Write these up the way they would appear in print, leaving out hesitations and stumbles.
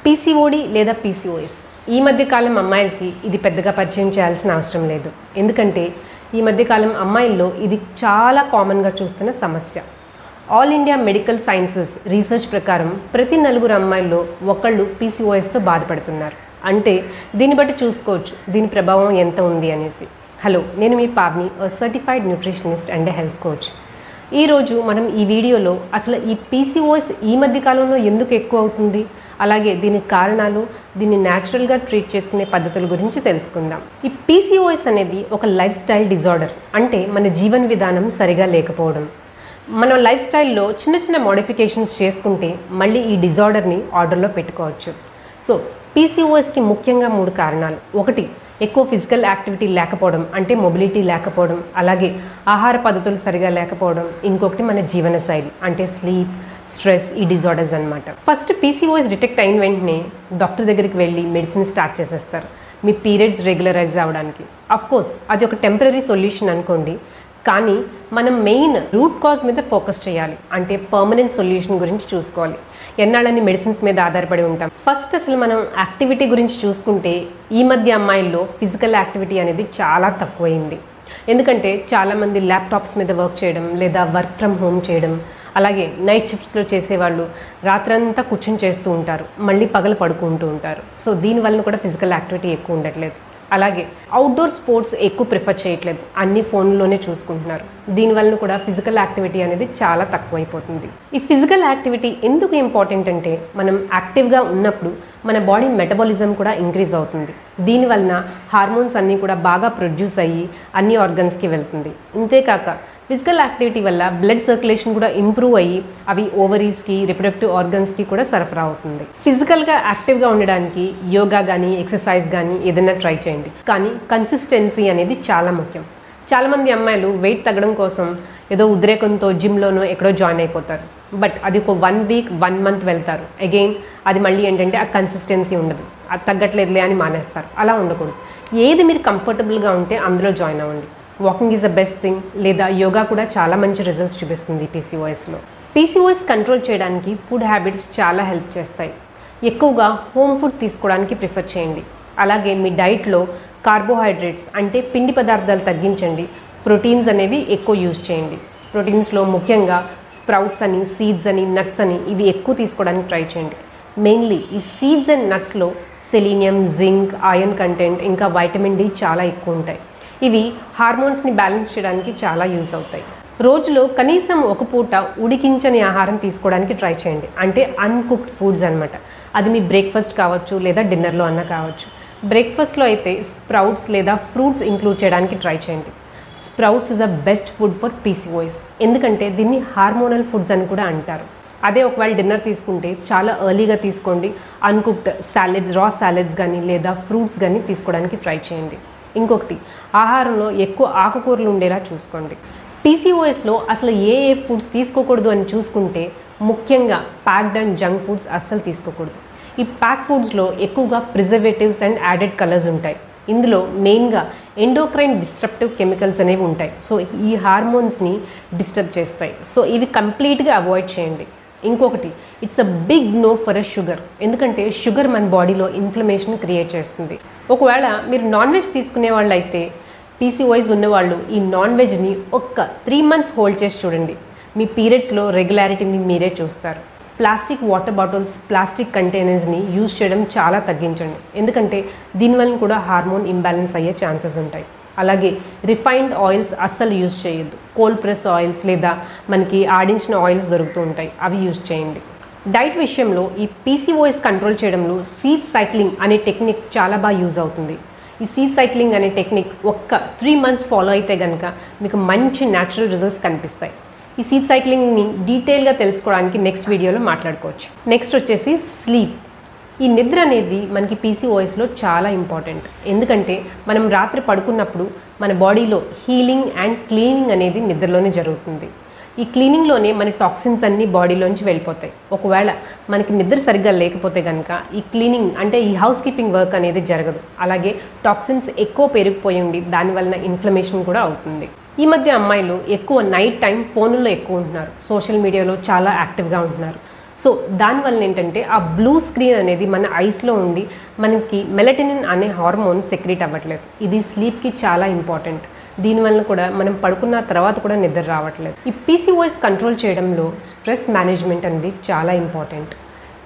PCOD లేదా PCOS ఈ మధ్యకాలం అమ్మాయిలకి ఇది పెద్దగా పరిచయం చేయాల్సిన అవసరం లేదు. ఎందుకంటే ఈ మధ్యకాలం అమ్మాయిల్లో ఇది చాలా కామన్గా చూస్తున్న సమస్య. All India medical sciences research ప్రకారం ప్రతి 4 అమ్మాయిల్లో ఒకళ్ళు పీసీఓఎస్తో బాధపడుతున్నారు. అంటే దీన్ని బట్టి చూసుకోవచ్చు దీని ప్రభావం ఎంత ఉంది అనేసి. హలో, నేను మీ Pavni, certified nutritionist and health coach. ఈరోజు మనం ఈ వీడియోలో అసలు ఈ పీసీఓఎస్ ఈ మధ్యకాలంలో ఎందుకు ఎక్కువ అవుతుంది, అలాగే దీనికి కారణాలు, దీన్ని న్యాచురల్గా ట్రీట్ చేసుకునే పద్ధతుల గురించి తెలుసుకుందాం. ఈ పీసీఓఎస్ అనేది ఒక లైఫ్ స్టైల్ డిజార్డర్. అంటే మన జీవన విధానం సరిగా లేకపోవడం. మన లైఫ్ స్టైల్లో చిన్న చిన్న మోడిఫికేషన్స్ చేసుకుంటే మళ్ళీ ఈ డిజార్డర్ని ఆర్డర్లో పెట్టుకోవచ్చు. సో పీసీఓఎస్కి ముఖ్యంగా 3 కారణాలు. ఒకటి, ఎక్కువ ఫిజికల్ యాక్టివిటీ లేకపోవడం, అంటే మొబిలిటీ లేకపోవడం, అలాగే ఆహార పద్ధతులు సరిగా లేకపోవడం. ఇంకొకటి మన జీవన శైలి, అంటే స్లీప్, స్ట్రెస్, ఈ డిజార్డర్స్ అనమాట. ఫస్ట్ పీసీఓఎస్ డిటెక్ట్ అయిన వెంటనే డాక్టర్ దగ్గరికి వెళ్ళి మెడిసిన్ స్టార్ట్ చేసేస్తారు మీ పీరియడ్స్ రెగ్యులరైజ్ అవ్వడానికి. అఫ్కోర్స్ అది ఒక టెంపరీ సొల్యూషన్ అనుకోండి, కానీ మనం మెయిన్ రూట్ కాజ్ మీద ఫోకస్ చేయాలి. అంటే పర్మనెంట్ సొల్యూషన్ గురించి చూసుకోవాలి. ఎన్నాళ్ళని మెడిసిన్స్ మీద ఆధారపడి ఉంటాం. ఫస్ట్ అసలు మనం యాక్టివిటీ గురించి చూసుకుంటే ఈ మధ్య అమ్మాయిల్లో ఫిజికల్ యాక్టివిటీ అనేది చాలా తక్కువైంది. ఎందుకంటే చాలామంది ల్యాప్టాప్స్ మీద వర్క్ చేయడం, లేదా వర్క్ ఫ్రమ్ హోమ్ చేయడం, అలాగే నైట్ షిఫ్ట్స్లో చేసేవాళ్ళు రాత్రంతా కూర్చొని చేస్తూ ఉంటారు, మళ్ళీ పగలు పడుకుంటూ ఉంటారు. సో దీనివల్ల కూడా ఫిజికల్ యాక్టివిటీ ఎక్కువ ఉండట్లేదు. అలాగే అవుట్డోర్ స్పోర్ట్స్ ఎక్కువ ప్రిఫర్ చేయట్లేదు, అన్ని ఫోన్లోనే చూసుకుంటున్నారు. దీనివల్ల కూడా ఫిజికల్ యాక్టివిటీ అనేది చాలా తక్కువైపోతుంది. ఈ ఫిజికల్ యాక్టివిటీ ఎందుకు ఇంపార్టెంట్ అంటే మనం యాక్టివ్గా ఉన్నప్పుడు మన బాడీ మెటబాలిజం కూడా ఇంక్రీజ్ అవుతుంది. దీనివలన హార్మోన్స్ అన్నీ కూడా బాగా ప్రొడ్యూస్ అయ్యి అన్ని ఆర్గన్స్కి వెళ్తుంది. ఇంతేకాక ఫిజికల్ యాక్టివిటీ వల్ల బ్లడ్ సర్క్యులేషన్ కూడా ఇంప్రూవ్ అయ్యి అవి ఓవరీస్కి, రిప్రొడక్టివ్ ఆర్గన్స్కి కూడా సరఫరా అవుతుంది. ఫిజికల్గా యాక్టివ్గా ఉండడానికి యోగా కానీ, ఎక్సర్సైజ్ కానీ ఏదైనా ట్రై చేయండి. కానీ కన్సిస్టెన్సీ అనేది చాలా ముఖ్యం. చాలామంది అమ్మాయిలు వెయిట్ తగ్గడం కోసం ఏదో ఉద్రేకంతో జిమ్లోనో ఎక్కడో జాయిన్ అయిపోతారు. బట్ అది ఒక 1 వీక్ 1 మంత్ వెళ్తారు. అగైన్ అది మళ్ళీ ఏంటంటే ఆ కన్సిస్టెన్సీ ఉండదు, అది తగ్గట్లేదులే అని మానేస్తారు. అలా ఉండకూడదు. ఏది మీరు కంఫర్టబుల్గా ఉంటే అందులో జాయిన్ అవ్వండి. Walking is the best thing, లేదా యోగా కూడా చాలా మంచి రిజల్ట్స్ చూపిస్తుంది పీసీఓఎస్లో. పీసీఓఎస్ కంట్రోల్ చేయడానికి ఫుడ్ హ్యాబిట్స్ చాలా హెల్ప్ చేస్తాయి. ఎక్కువగా హోమ్ ఫుడ్ తీసుకోవడానికి ప్రిఫర్ చేయండి. అలాగే మీ డైట్లో కార్బోహైడ్రేట్స్ అంటే పిండి పదార్థాలు తగ్గించండి. ప్రోటీన్స్ అనేవి ఎక్కువ యూజ్ చేయండి. ప్రోటీన్స్లో ముఖ్యంగా స్ప్రౌట్స్ అని, సీడ్స్ అని, నట్స్ అని ఇవి ఎక్కువ తీసుకోవడానికి ట్రై చేయండి. మెయిన్లీ ఈ సీడ్స్ అండ్ నట్స్లో సెలీనియం, జింక్, ఐరన్ కంటెంట్, ఇంకా వైటమిన్ డి చాలా ఎక్కువ ఉంటాయి. ఇవి హార్మోన్స్ని బ్యాలెన్స్ చేయడానికి చాలా యూజ్ అవుతాయి. రోజులో కనీసం ఒక పూట ఉడికించని ఆహారం తీసుకోవడానికి ట్రై చేయండి. అంటే అన్కుక్డ్ ఫుడ్స్ అనమాట. అది మీ బ్రేక్ఫాస్ట్ కావచ్చు, లేదా డిన్నర్లో అన్న కావచ్చు. బ్రేక్ఫాస్ట్లో అయితే స్ప్రౌట్స్ లేదా ఫ్రూట్స్ ఇంక్లూడ్ చేయడానికి ట్రై చేయండి. Sprouts is the best food for PCOS. ఎందుకంటే దీన్ని హార్మోనల్ ఫుడ్స్ అని కూడా అంటారు. అదే ఒకవేళ డిన్నర్ తీసుకుంటే చాలా ఎర్లీగా తీసుకోండి. అన్కుక్డ్ సాలెడ్స్, రా సాలెడ్స్ కానీ లేదా ఫ్రూట్స్ కానీ తీసుకోవడానికి ట్రై చేయండి. ఇంకొకటి, ఆహారంలో ఎక్కువ ఆకుకూరలు ఉండేలా చూసుకోండి. పీసీఓఎస్లో అసలు ఏ ఫుడ్స్ తీసుకోకూడదు అని చూసుకుంటే ముఖ్యంగా ప్యాక్డ్ అండ్ జంక్ ఫుడ్స్ అస్సలు తీసుకోకూడదు. ఈ ప్యాక్ ఫుడ్స్లో ఎక్కువగా ప్రిజర్వేటివ్స్ అండ్ యాడెడ్ కలర్స్ ఉంటాయి. ఇందులో మెయిన్గా ఎండోక్రైన్ డిస్ట్రప్టివ్ కెమికల్స్ అనేవి ఉంటాయి. సో ఈ హార్మోన్స్ని డిస్టర్బ్ చేస్తాయి. సో ఇవి కంప్లీట్గా అవాయిడ్ చేయండి. ఇంకొకటి, it's a big no for a sugar. ఎందుకంటే షుగర్ మన బాడీలో ఇన్ఫ్లమేషన్ క్రియేట్ చేస్తుంది. ఒకవేళ మీరు నాన్ వెజ్ తీసుకునే వాళ్ళు అయితే పీసీఓఎస్ ఉన్నవాళ్ళు ఈ నాన్ వెజ్ని ఒక్క 3 months హోల్డ్ చేసి చూడండి. మీ పీరియడ్స్లో రెగ్యులారిటీని మీరే చూస్తారు. ప్లాస్టిక్ వాటర్ బాటిల్స్, ప్లాస్టిక్ కంటైనర్స్ని యూజ్ చేయడం చాలా తగ్గించండి. ఎందుకంటే దీనివల్ల కూడా హార్మోన్ ఇంబ్యాలెన్స్ అయ్యే ఛాన్సెస్ ఉంటాయి. అలాగే రిఫైన్డ్ ఆయిల్స్ అస్సలు యూజ్ చేయొద్దు. కోల్డ్ ప్రెస్ ఆయిల్స్ లేదా మనకి ఆడించిన ఆయిల్స్ దొరుకుతూ ఉంటాయి, అవి యూజ్ చేయండి. డైట్ విషయంలో ఈ పీసీఓఎస్ కంట్రోల్ చేయడంలో సీడ్ సైక్లింగ్ అనే టెక్నిక్ చాలా బాగా యూజ్ అవుతుంది. ఈ సీడ్ సైక్లింగ్ అనే టెక్నిక్ ఒక్క 3 months ఫాలో అయితే కనుక మీకు మంచి న్యాచురల్ రిజల్ట్స్ కనిపిస్తాయి. ఈ సీడ్ సైక్లింగ్ని డీటెయిల్గా తెలుసుకోవడానికి నెక్స్ట్ వీడియోలో మాట్లాడుకోవచ్చు. నెక్స్ట్ వచ్చేసి స్లీప్. ఈ నిద్ర అనేది మనకి పీసీఓఎస్లో చాలా ఇంపార్టెంట్. ఎందుకంటే మనం రాత్రి పడుకున్నప్పుడు మన బాడీలో హీలింగ్ అండ్ క్లీనింగ్ అనేది నిద్రలోనే జరుగుతుంది. ఈ క్లీనింగ్లోనే మన టాక్సిన్స్ అన్నీ బాడీలోంచి వెళ్ళిపోతాయి. ఒకవేళ మనకి నిద్ర సరిగ్గా లేకపోతే కనుక ఈ క్లీనింగ్ అంటే ఈ హౌస్ కీపింగ్ వర్క్ అనేది జరగదు. అలాగే టాక్సిన్స్ ఎక్కువ పెరిగిపోయి ఉండి దానివల్ల ఇన్ఫ్లమేషన్ కూడా అవుతుంది. ఈ మధ్య అమ్మాయిలు ఎక్కువ నైట్ టైం ఫోన్లో ఎక్కువ ఉంటున్నారు, సోషల్ మీడియాలో చాలా యాక్టివ్గా ఉంటున్నారు. సో దానివల్ల ఏంటంటే ఆ బ్లూ స్క్రీన్ అనేది మన ఐస్లో ఉండి మనకి మెలటోనిన్ అనే హార్మోన్ సెక్రీట్ అవ్వట్లేదు. ఇది స్లీప్కి చాలా ఇంపార్టెంట్. దీనివల్ల కూడా మనం పడుకున్న తర్వాత కూడా నిద్ర రావట్లేదు. ఈ పీసీఓఎస్ కంట్రోల్ చేయడంలో స్ట్రెస్ మేనేజ్మెంట్ అనేది చాలా ఇంపార్టెంట్.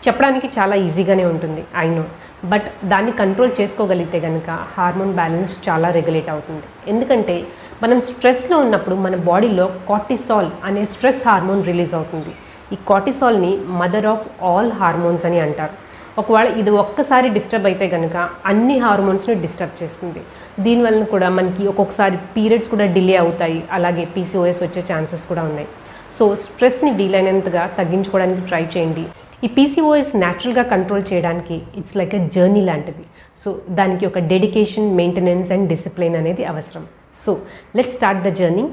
చెప్పడానికి చాలా ఈజీగానే ఉంటుంది, ఐ నో, బట్ దాన్ని కంట్రోల్ చేసుకోగలిగితే కనుక హార్మోన్ బ్యాలెన్స్ చాలా రెగ్యులేట్ అవుతుంది. ఎందుకంటే మనం స్ట్రెస్లో ఉన్నప్పుడు మన బాడీలో కార్టిసాల్ అనే స్ట్రెస్ హార్మోన్ రిలీజ్ అవుతుంది. ఈ కార్టిసాల్ని మదర్ ఆఫ్ ఆల్ హార్మోన్స్ అని అంటారు. ఒకవేళ ఇది ఒక్కసారి డిస్టర్బ్ అయితే కనుక అన్ని హార్మోన్స్ని డిస్టర్బ్ చేస్తుంది. దీనివల్ల కూడా మనకి ఒక్కొక్కసారి పీరియడ్స్ కూడా డిలే అవుతాయి, అలాగే పీసీఓఎస్ వచ్చే ఛాన్సెస్ కూడా ఉన్నాయి. సో స్ట్రెస్ని వీలైనంతగా తగ్గించుకోవడానికి ట్రై చేయండి. ఈ పీసీఓఎస్ న్యాచురల్గా కంట్రోల్ చేయడానికి ఇట్స్ లైక్ ఎ జర్నీ లాంటిది. సో దానికి ఒక డెడికేషన్, మెయింటెనెన్స్ అండ్ డిసిప్లిన్ అనేది అవసరం. So let's start the journey.